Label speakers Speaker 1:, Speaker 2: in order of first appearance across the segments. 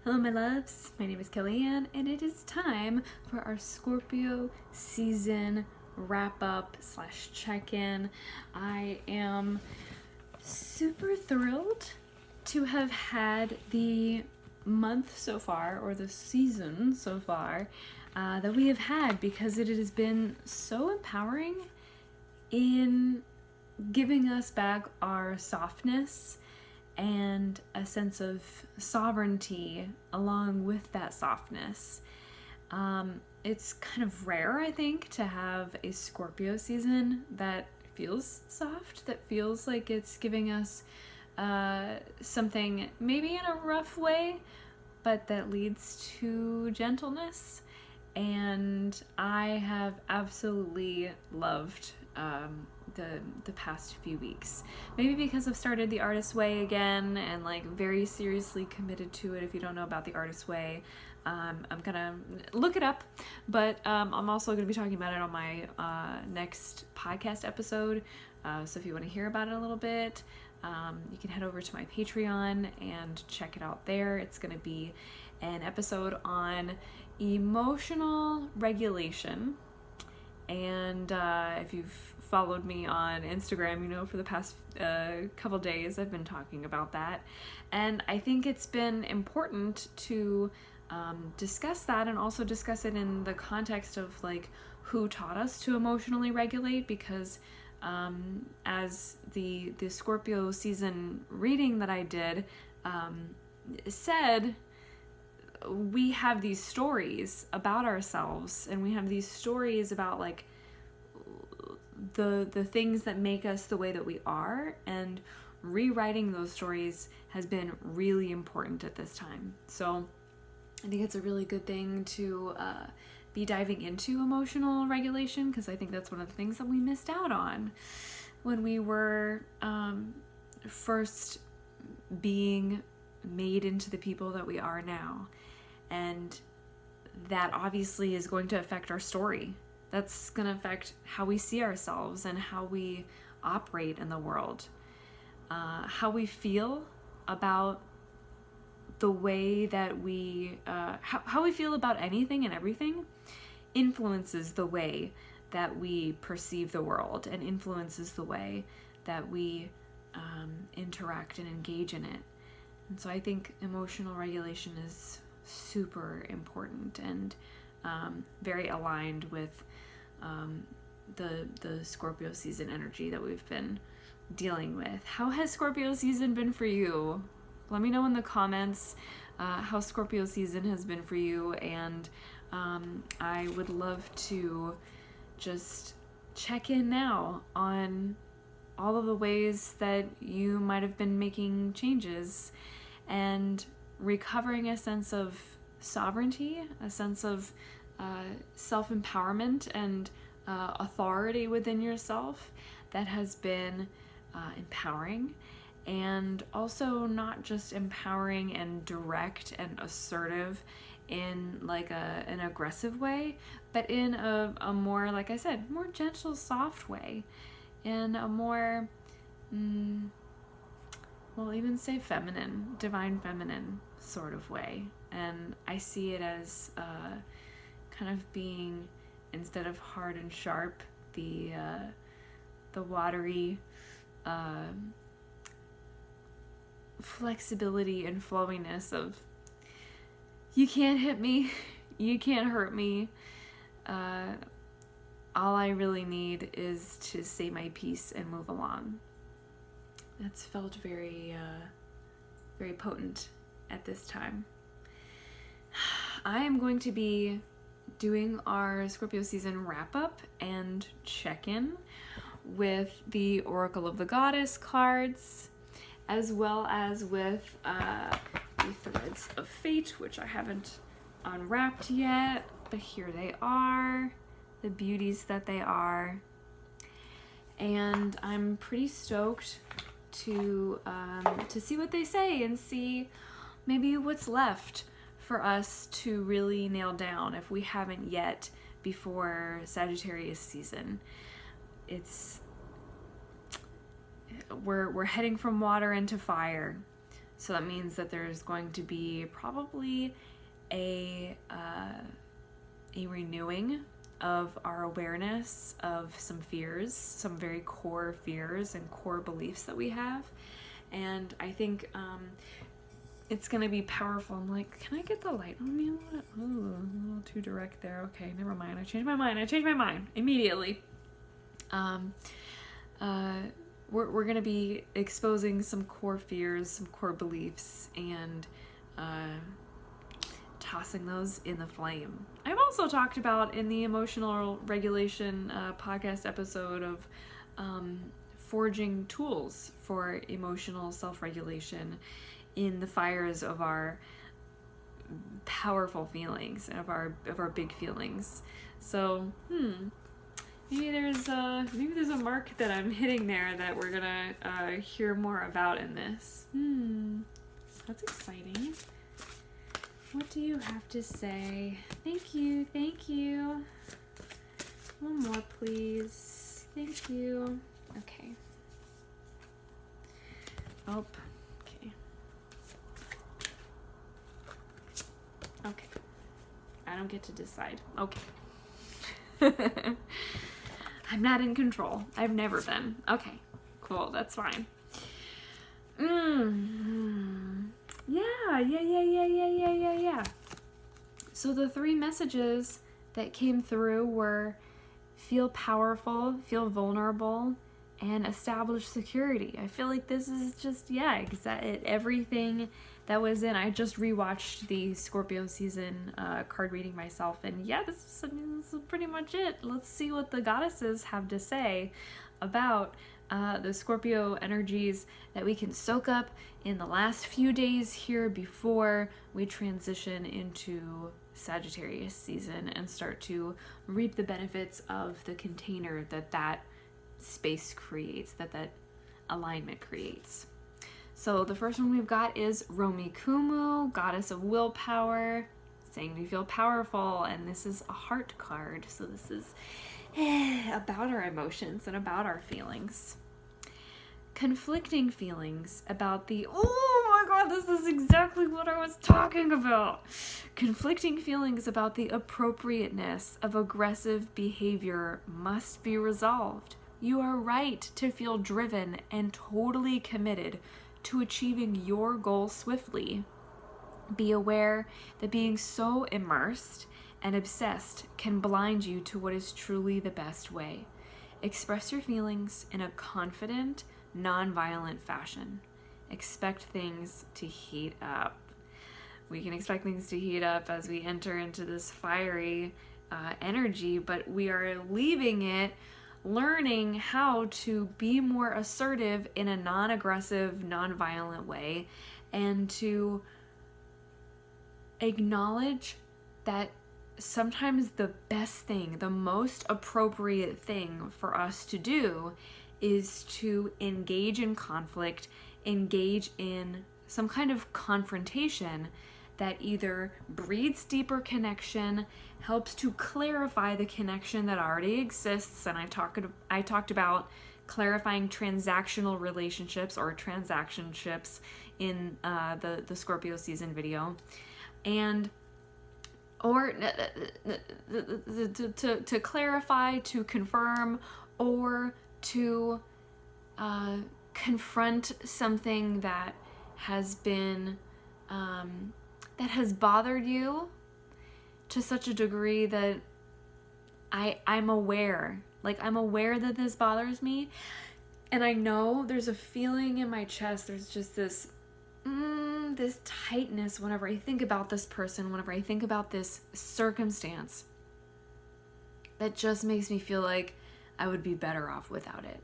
Speaker 1: Hello my loves, my name is Kellyanne and it is time for our Scorpio season wrap up / check-in. I am super thrilled to have had the month so far, or the season so far, that we have had, because it has been so empowering in giving us back our softness and a sense of sovereignty along with that softness. It's kind of rare, I think, to have a Scorpio season that feels soft, that feels like it's giving us something maybe in a rough way, but that leads to gentleness. And I have absolutely loved the past few weeks. Maybe because I've started the Artist Way again and like very seriously committed to it. If you don't know about the Artist Way, I'm gonna look it up, but I'm also gonna be talking about it on my next podcast episode. So if you want to hear about it a little bit, you can head over to my Patreon and check it out there. It's gonna be an episode on emotional regulation. And if you've followed me on Instagram, you know, for the past couple days I've been talking about that. And I think it's been important to discuss that, and also discuss it in the context of like who taught us to emotionally regulate, because as the Scorpio season reading that I did said, we have these stories about ourselves, and we have these stories about like the things that make us the way that we are, and rewriting those stories has been really important at this time. So I think it's a really good thing to be diving into emotional regulation, because I think that's one of the things that we missed out on when we were first being made into the people that we are now. And that obviously is going to affect our story. That's going to affect how we see ourselves and how we operate in the world. How we feel about the way that we, how we feel about anything and everything influences the way that we perceive the world, and influences the way that we interact and engage in it. And so I think emotional regulation is super important, and very aligned with the Scorpio season energy that we've been dealing with. How has Scorpio season been for you? Let me know in the comments how Scorpio season has been for you, and I would love to just check in now on all of the ways that you might have been making changes and recovering a sense of sovereignty, a sense of self-empowerment and authority within yourself that has been empowering, and also not just empowering and direct and assertive in like an aggressive way, but in a more, like I said, more gentle, soft way, in a more we'll even say feminine, divine feminine sort of way. And I see it as kind of being, instead of hard and sharp, the watery flexibility and flowiness of, you can't hit me, you can't hurt me, all I really need is to say my piece and move along. That's felt very very potent at this time. I am going to be doing our Scorpio season wrap up and check-in with the Oracle of the Goddess cards, as well as with the Threads of Fate, which I haven't unwrapped yet, but here they are, the beauties that they are. And I'm pretty stoked to see what they say, and see maybe what's left for us to really nail down if we haven't yet before Sagittarius season. We're heading from water into fire. So that means that there's going to be probably a renewing of our awareness of some fears, some very core fears and core beliefs that we have. And I think it's going to be powerful. I'm like, can I get the light on me a little too direct there. Okay, never mind. I changed my mind immediately. We're going to be exposing some core fears, some core beliefs, and tossing those in the flame. I've also talked about in the emotional regulation podcast episode of forging tools for emotional self-regulation in the fires of our powerful feelings and of our big feelings. So maybe there's a mark that I'm hitting there that we're gonna hear more about in this. That's exciting. What do you have to say? Thank you. One more, please. Thank you. Okay. Oh, okay. Okay. I don't get to decide. Okay. I'm not in control. I've never been. Okay. Cool. That's fine. Yeah. So the 3 messages that came through were feel powerful, feel vulnerable, and establish security. I feel like this is just, everything that was in. I just rewatched the Scorpio season card reading myself, and this is pretty much it. Let's see what the goddesses have to say about the Scorpio energies that we can soak up in the last few days here before we transition into Sagittarius season and start to reap the benefits of the container that space creates, that alignment creates. So the first one we've got is Romi Kumu, goddess of willpower, saying we feel powerful, and this is a heart card, so this is about our emotions and about our feelings. Conflicting feelings about oh my god, this is exactly what I was talking about. Conflicting feelings about the appropriateness of aggressive behavior must be resolved. You are right to feel driven and totally committed to achieving your goal swiftly. Be aware that being so immersed and obsessed can blind you to what is truly the best way. Express your feelings in a confident, non-violent fashion. Expect things to heat up. We can expect things to heat up as we enter into this fiery energy, but we are leaving it learning how to be more assertive in a non-aggressive, non-violent way, and to acknowledge that sometimes the best thing, the most appropriate thing for us to do is to engage in conflict, engage in some kind of confrontation that either breeds deeper connection, helps to clarify the connection that already exists, and I talked about clarifying transactional relationships or transactionships in the Scorpio season video, or to clarify, to confirm, or to confront something that has been that has bothered you to such a degree that I'm aware that this bothers me, and I know there's a feeling in my chest. There's just this tightness whenever I think about this person, whenever I think about this circumstance, that just makes me feel like I would be better off without it.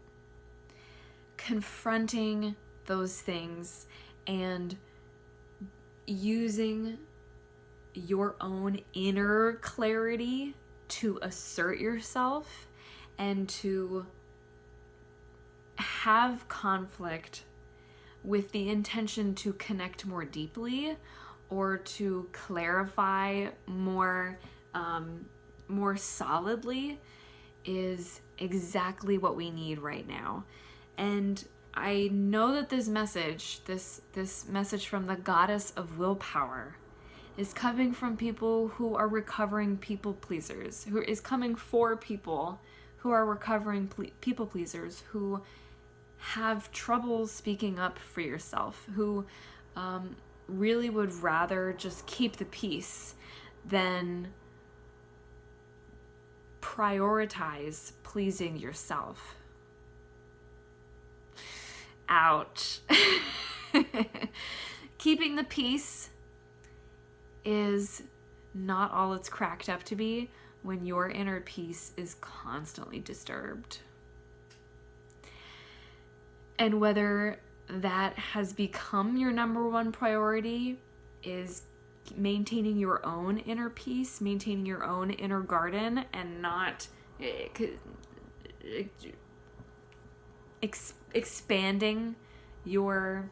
Speaker 1: Confronting those things and using your own inner clarity to assert yourself and to have conflict with the intention to connect more deeply or to clarify more solidly is exactly what we need right now. And I know that this message from the goddess of willpower is coming from people who are recovering people pleasers, who is coming for people who are recovering people pleasers, who have trouble speaking up for yourself, who really would rather just keep the peace than prioritize pleasing yourself. Ouch. Keeping the peace is not all it's cracked up to be when your inner peace is constantly disturbed. And whether that has become your number one priority is maintaining your own inner peace, maintaining your own inner garden, and not expanding your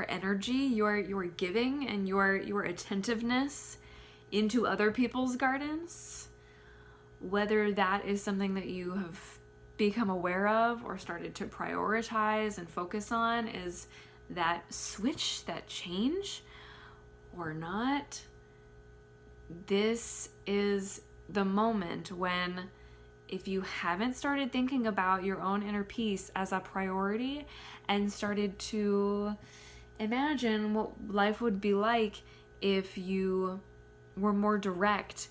Speaker 1: energy, your giving, and your attentiveness into other people's gardens. Whether that is something that you have become aware of or started to prioritize and focus on, is that switch, that change, or not, this is the moment when, if you haven't started thinking about your own inner peace as a priority and started to imagine what life would be like if you were more direct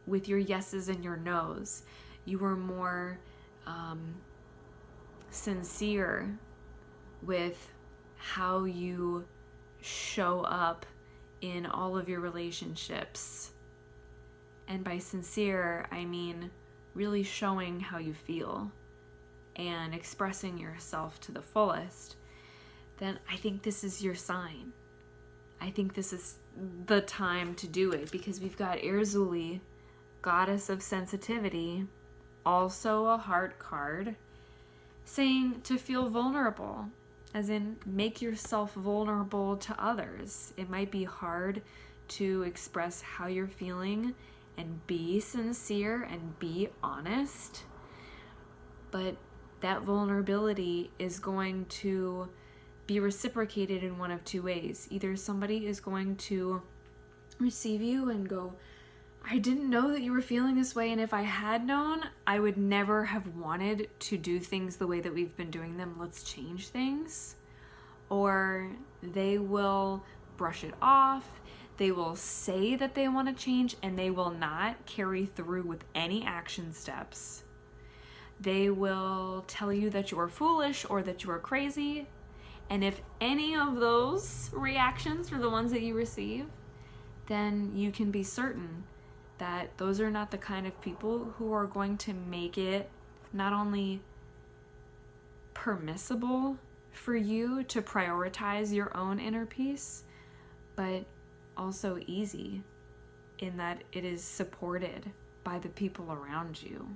Speaker 1: with your yeses and your nos, you were more sincere with how you show up in all of your relationships. And by sincere, I mean really showing how you feel and expressing yourself to the fullest, then I think this is your sign. I think this is the time to do it, because we've got Erzuli, goddess of sensitivity, also a heart card, saying to feel vulnerable, as in make yourself vulnerable to others. It might be hard to express how you're feeling and be sincere and be honest, but that vulnerability is going to be reciprocated in one of two ways. Either somebody is going to receive you and go, I didn't know that you were feeling this way, and if I had known, I would never have wanted to do things the way that we've been doing them. Let's change things. Or they will brush it off. They will say that they want to change, and they will not carry through with any action steps. They will tell you that you are foolish or that you are crazy. And if any of those reactions are the ones that you receive, then you can be certain that those are not the kind of people who are going to make it not only permissible for you to prioritize your own inner peace, but also easy, in that it is supported by the people around you.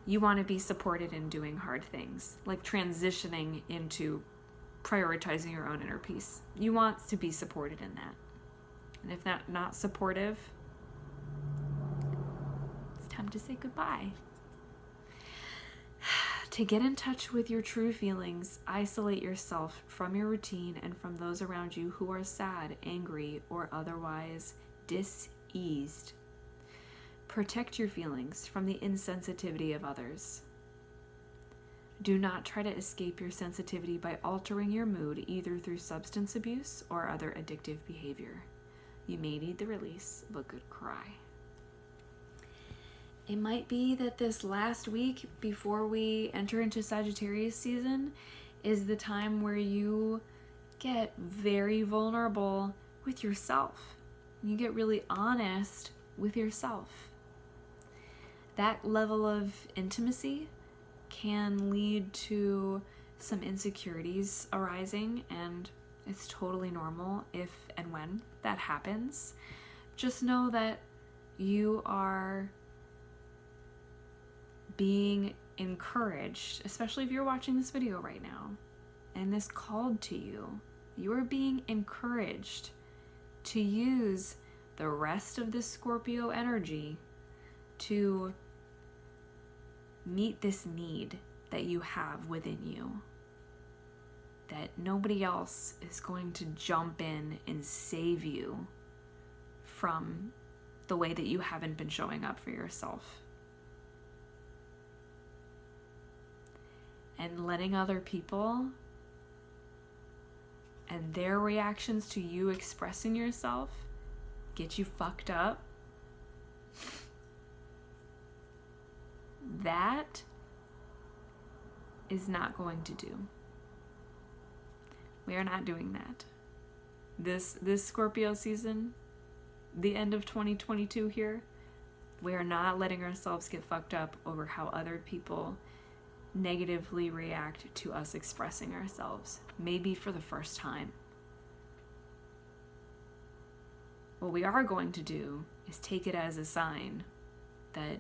Speaker 1: You want to be supported in doing hard things, like transitioning into prioritizing your own inner peace. You want to be supported in that. And if not supportive, it's time to say goodbye. To get in touch with your true feelings, isolate yourself from your routine and from those around you who are sad, angry, or otherwise diseased. Protect your feelings from the insensitivity of others. Do not try to escape your sensitivity by altering your mood, either through substance abuse or other addictive behavior. You may need the release of a good cry. It might be that this last week before we enter into Sagittarius season is the time where you get very vulnerable with yourself. You get really honest with yourself. That level of intimacy can lead to some insecurities arising, and it's totally normal if and when that happens. Just know that you are being encouraged, especially if you're watching this video right now and this called to you. You are being encouraged to use the rest of this Scorpio energy to meet this need that you have within you, that nobody else is going to jump in and save you from the way that you haven't been showing up for yourself. And letting other people and their reactions to you expressing yourself get you fucked up, that is not going to do. We are not doing that. This Scorpio season, the end of 2022 here, we are not letting ourselves get fucked up over how other people negatively react to us expressing ourselves, maybe for the first time. What we are going to do is take it as a sign that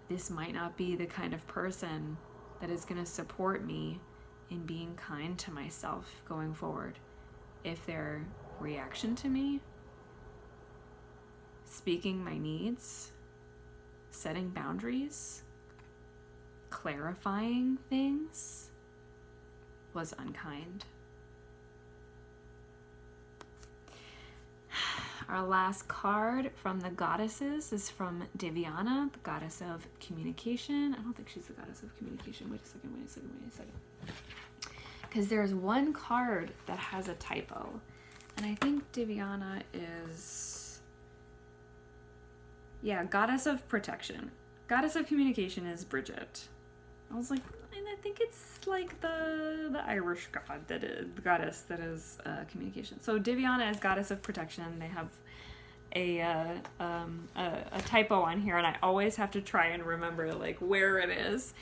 Speaker 1: this might not be the kind of person that is going to support me in being kind to myself going forward. If their reaction to me, speaking my needs, setting boundaries, clarifying things was unkind. Our last card from the goddesses is from Divyana, the goddess of communication. I don't think she's the goddess of communication. Wait a second. Because there's one card that has a typo. And I think Divyana is... yeah, goddess of protection. Goddess of communication is Bridget. I was like, and I think it's like the Irish god that is the goddess that is communication. So Divyana is goddess of protection. They have a typo on here, and I always have to try and remember like where it is.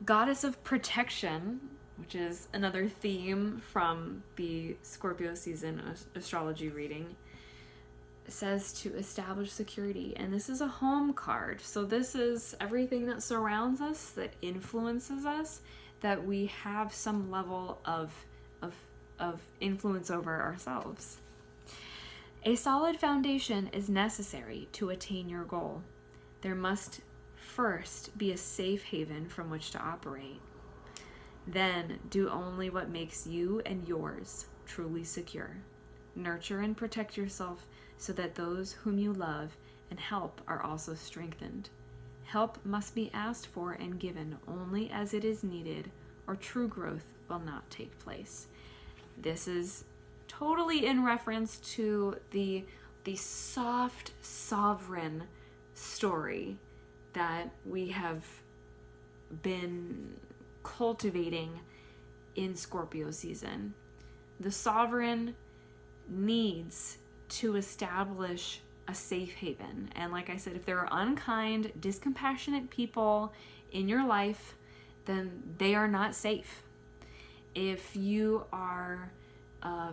Speaker 1: Goddess of protection, which is another theme from the Scorpio season astrology reading, says to establish security, and this is a home card. So this is everything that surrounds us, that influences us, that we have some level of influence over ourselves. A solid foundation is necessary to attain your goal. There must first be a safe haven from which to operate. Then do only what makes you and yours truly secure. Nurture and protect yourself so that those whom you love and help are also strengthened. Help must be asked for and given only as it is needed, or true growth will not take place. This is totally in reference to the soft, sovereign story that we have been cultivating in Scorpio season. The sovereign needs to establish a safe haven. And like I said, if there are unkind, discompassionate people in your life, then they are not safe. If you are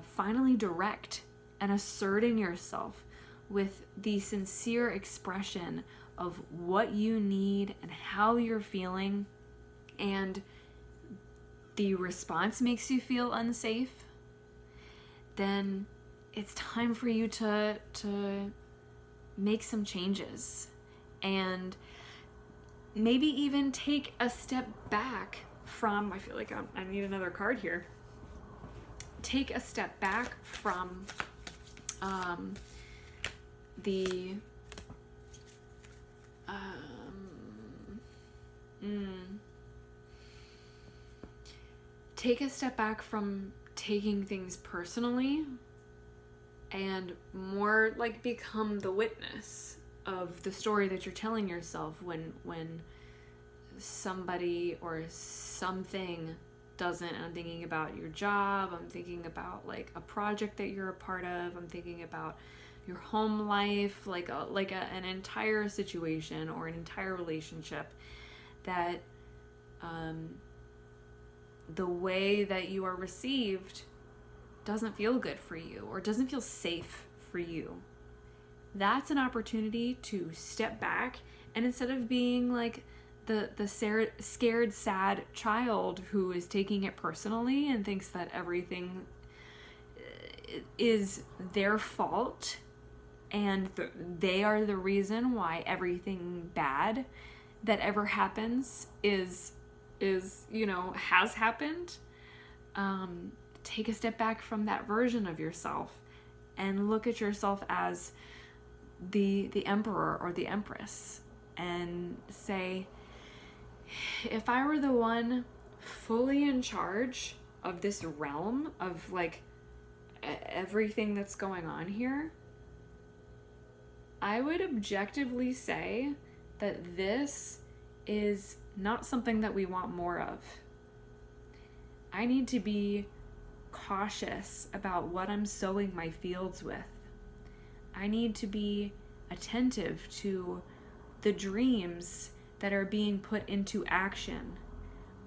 Speaker 1: finally direct and asserting yourself with the sincere expression of what you need and how you're feeling, and the response makes you feel unsafe, then it's time for you to make some changes, and maybe even take a step back from, I feel like I need another card here. Take a step back from take a step back from taking things personally, and more like become the witness of the story that you're telling yourself when somebody or something doesn't. I'm thinking about your job, I'm thinking about like a project that you're a part of, I'm thinking about your home life, like an entire situation or an entire relationship that the way that you are received doesn't feel good for you or doesn't feel safe for you. That's an opportunity to step back, and instead of being like the scared, sad child who is taking it personally and thinks that everything is their fault, and they are the reason why everything bad that ever happens is has happened. Take a step back from that version of yourself and look at yourself as the emperor or the empress, and say, if I were the one fully in charge of this realm of like everything that's going on here, I would objectively say that this is not something that we want more of. I need to be cautious about what I'm sowing my fields with. I need to be attentive to the dreams that are being put into action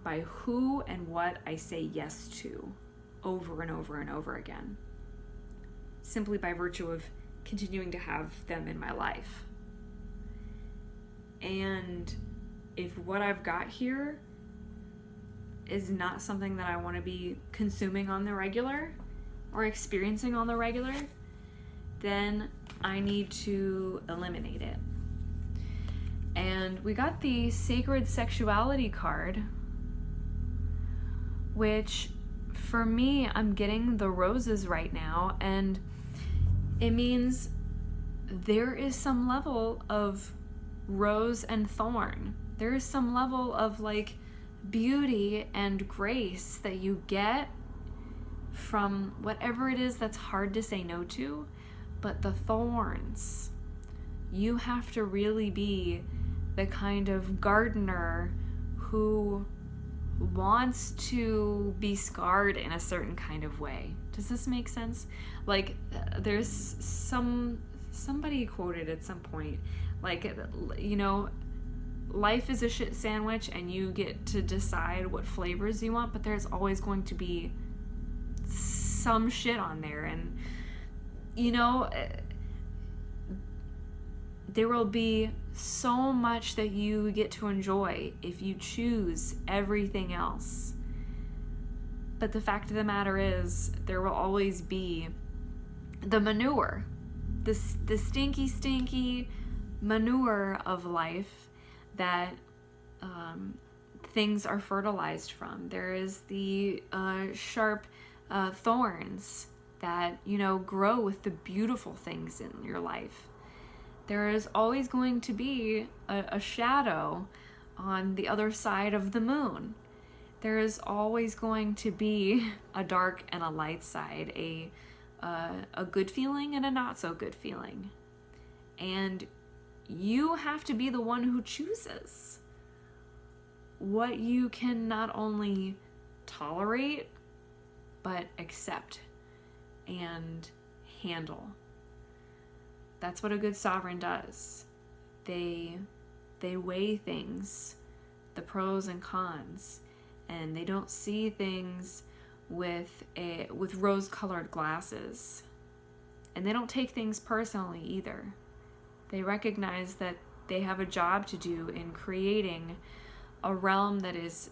Speaker 1: by who and what I say yes to over and over and over again, simply by virtue of continuing to have them in my life. And if what I've got here is not something that I want to be consuming on the regular or experiencing on the regular, then I need to eliminate it. And we got the Sacred Sexuality card, which for me, I'm getting the roses right now, and it means there is some level of rose and thorn. There is some level of like beauty and grace that you get from whatever it is that's hard to say no to. But the thorns, you have to really be the kind of gardener who wants to be scarred in a certain kind of way. Does this make sense? Like, there's somebody quoted at some point, like, life is a shit sandwich and you get to decide what flavors you want, but there's always going to be some shit on there. And there will be so much that you get to enjoy if you choose everything else. But the fact of the matter is, there will always be the manure, the stinky manure of life that things are fertilized from. There is the sharp thorns that grow with the beautiful things in your life. There is always going to be a shadow on the other side of the moon. There is always going to be a dark and a light side, a good feeling and a not so good feeling. And you have to be the one who chooses what you can not only tolerate, but accept and handle. That's what a good sovereign does. They weigh things, the pros and cons, and they don't see things with rose-colored glasses. And they don't take things personally either. They recognize that they have a job to do in creating a realm that is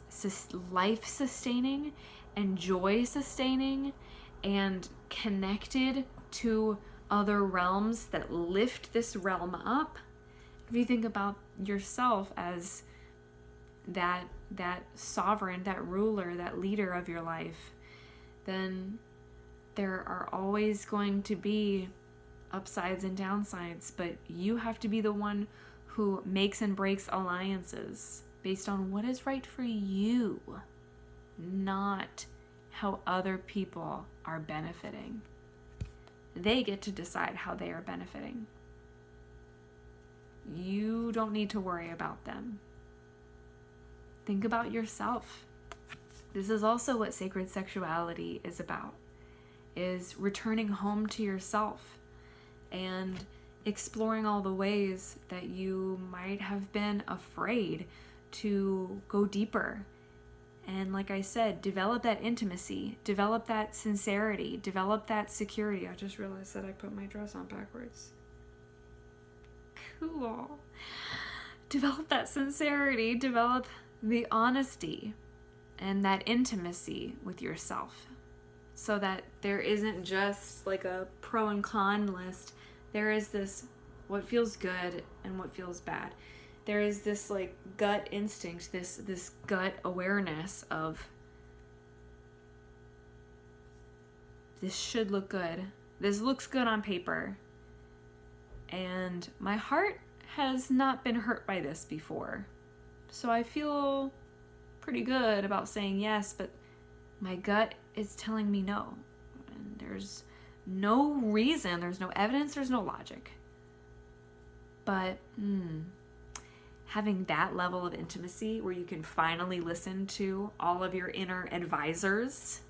Speaker 1: life-sustaining and joy-sustaining and connected to other realms that lift this realm up. If you think about yourself as that sovereign, that ruler, that leader of your life, then there are always going to be upsides and downsides, but you have to be the one who makes and breaks alliances based on what is right for you, not how other people are benefiting. They get to decide how they are benefiting. You don't need to worry about them. Think about yourself. This is also what sacred sexuality is about, is returning home to yourself and exploring all the ways that you might have been afraid to go deeper. And like I said, develop that intimacy, develop that sincerity, develop that security. I just realized that I put my dress on backwards. Cool. Develop that sincerity, develop the honesty and that intimacy with yourself, so that there isn't just like a pro and con list there is this, what feels good and what feels bad. There is this like gut instinct, this gut awareness of this should look good. This looks good on paper. And my heart has not been hurt by this before. So I feel pretty good about saying yes, but my gut is telling me no. And there's no reason, there's no evidence, there's no logic. But having that level of intimacy where you can finally listen to all of your inner advisors,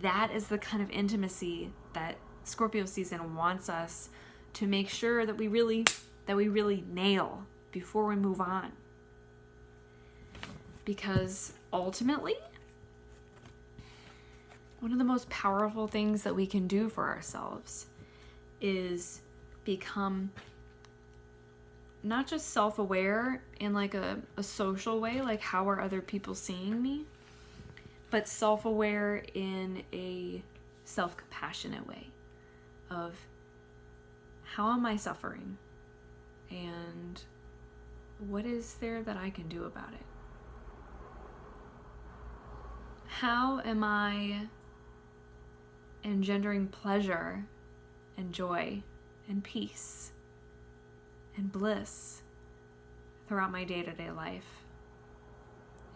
Speaker 1: that is the kind of intimacy that Scorpio season wants us to make sure that we really nail before we move on. Because ultimately, one of the most powerful things that we can do for ourselves is become not just self-aware in like a social way, like how are other people seeing me, but self-aware in a self-compassionate way of how am I suffering and what is there that I can do about it? How am I engendering pleasure and joy and peace and bliss throughout my day-to-day life?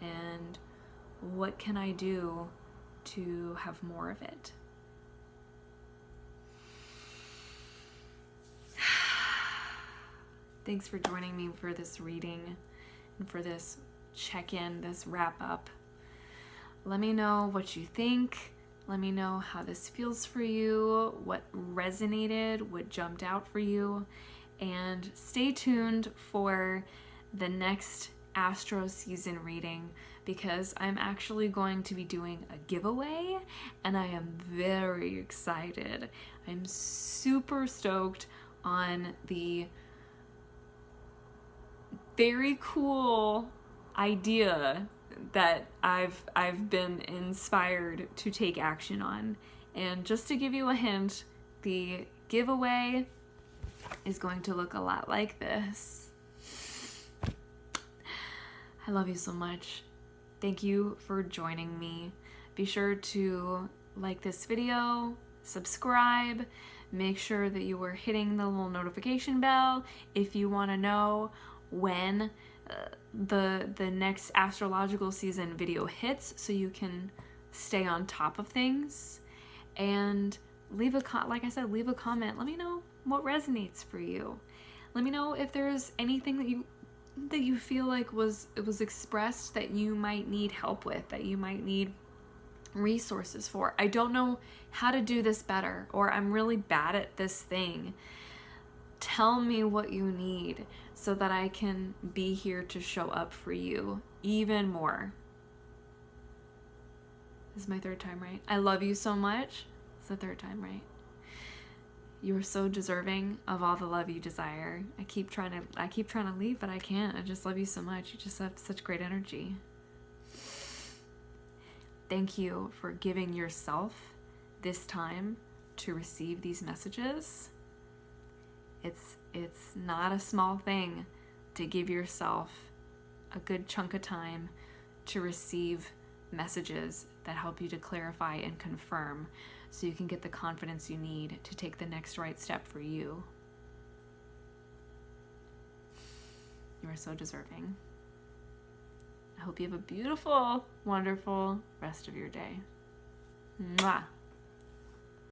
Speaker 1: And what can I do to have more of it? Thanks for joining me for this reading and for this check-in, this wrap-up. Let me know what you think. Let me know how this feels for you, what resonated, what jumped out for you, and stay tuned for the next Astro season reading because I'm actually going to be doing a giveaway and I am very excited. I'm super stoked on the very cool idea that I've been inspired to take action on. And just to give you a hint, the giveaway is going to look a lot like this. I love you so much. Thank you for joining me. Be sure to like this video, subscribe, make sure that you are hitting the little notification bell if you want to know when the next astrological season video hits so you can stay on top of things. And leave a leave a comment. Let me know what resonates for you. Let me know if there's anything that you feel like was expressed that you might need help with, that you might need resources for. I don't know how to do this better, or I'm really bad at this thing. Tell me what you need so that I can be here to show up for you even more. This is my third time right. I love you so much. It's the third time right. You are so deserving of all the love you desire. I keep trying to leave, but I can't. I just love you so much. You just have such great energy. Thank you for giving yourself this time to receive these messages. It's not a small thing to give yourself a good chunk of time to receive messages that help you to clarify and confirm so you can get the confidence you need to take the next right step for you. You are so deserving. I hope you have a beautiful, wonderful rest of your day. Mwah.